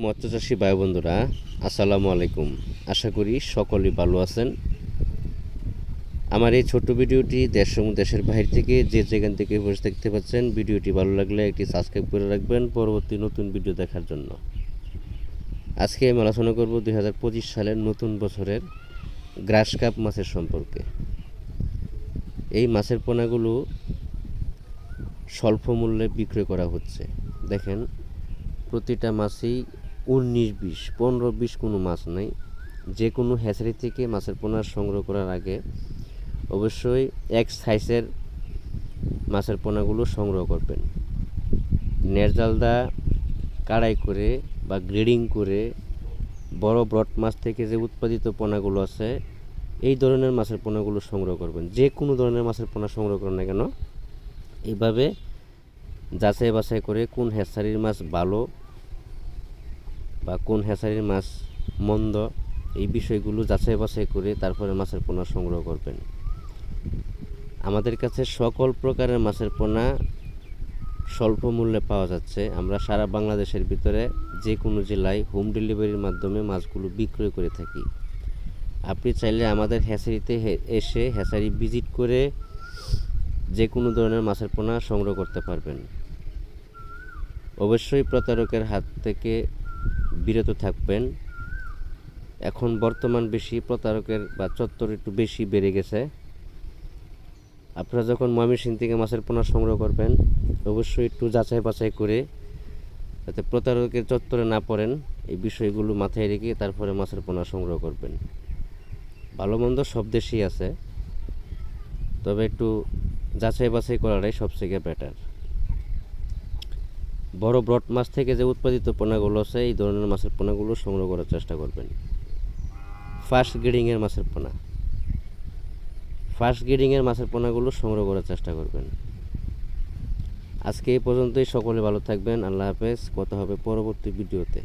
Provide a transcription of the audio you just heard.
মৎস্যচাষী ভাই বন্ধুরা, আসসালামু আলাইকুম। আশা করি সকলেই ভালো আছেন। আমার এই ছোট্ট ভিডিওটি দেশ এবং দেশের বাইরে থেকে যে যেখান থেকে বসে দেখতে পাচ্ছেন, ভিডিওটি ভালো লাগলে একটি সাবস্ক্রাইব করে রাখবেন পরবর্তী নতুন ভিডিও দেখার জন্য। আজকে আমি আলোচনা করব 2025 সালের নতুন বছরের গ্রাস কাপ মাছের সম্পর্কে। এই মাছের পোনাগুলো স্বল্প মূল্যে বিক্রয় করা হচ্ছে। দেখেন, প্রতিটা মাছই 19-20 15-20 কোনো মাছ নেই। যে কোনো হ্যাচারি থেকে মাছের পোনা সংগ্রহ করার আগে অবশ্যই এক সাইজের মাছের পোনাগুলো সংগ্রহ করবেন। নেরজালদা কাড়াই করে বা গ্রেডিং করে বড় ব্রড মাছ থেকে যে উৎপাদিত পোনাগুলো আছে, এই ধরনের মাছের পোনাগুলো সংগ্রহ করবেন। যে কোনো ধরনের মাছের পোনা সংগ্রহ করেন না কেন, এইভাবে যাচাই বাছাই করে কোন হ্যাচারির মাছ ভালো বা কোন হ্যাচারির মাছ মন্দ, এই বিষয়গুলো যাচাই বাছাই করে তারপরে মাছের পোনা সংগ্রহ করবেন। আমাদের কাছে সকল প্রকারের মাছের পোনা স্বল্প মূল্যে পাওয়া যাচ্ছে। আমরা সারা বাংলাদেশের ভিতরে যে কোনো জেলায় হোম ডেলিভারির মাধ্যমে মাছগুলো বিক্রয় করে থাকি। আপনি চাইলে আমাদের হ্যাচারিতে এসে হ্যাচারি ভিজিট করে যে কোনো ধরনের মাছের পোনা সংগ্রহ করতে পারবেন। অবশ্যই প্রতারকের হাত থেকে বিরত থাকবেন। এখন বর্তমান বেশি প্রতারকের বা চত্বর একটু বেশি বেড়ে গেছে। আপনারা যখন ময়মনসিংহ থেকে মাছের পোনা সংগ্রহ করবেন, অবশ্যই একটু যাচাই বাছাই করে যাতে প্রতারকের চত্বরে না পড়েন, এই বিষয়গুলো মাথায় রেখে তারপরে মাছের পোনা সংগ্রহ করবেন। ভালো মন্দ সব দেশেই আছে, তবে একটু যাচাই বাছাই করাটাই সবথেকে বেটার। বড় ব্রড মাছ থেকে যে উৎপাদিত পোনাগুলো আছে, এই ধরনের মাছের পোনাগুলো সংগ্রহ করার চেষ্টা করবেন। ফার্স্ট গ্রেডিংয়ের মাছের পোনাগুলো সংগ্রহ করার চেষ্টা করবেন। আজকে এই পর্যন্তই। সকলে ভালো থাকবেন। আল্লাহ হাফেজ। কথা হবে পরবর্তী ভিডিওতে।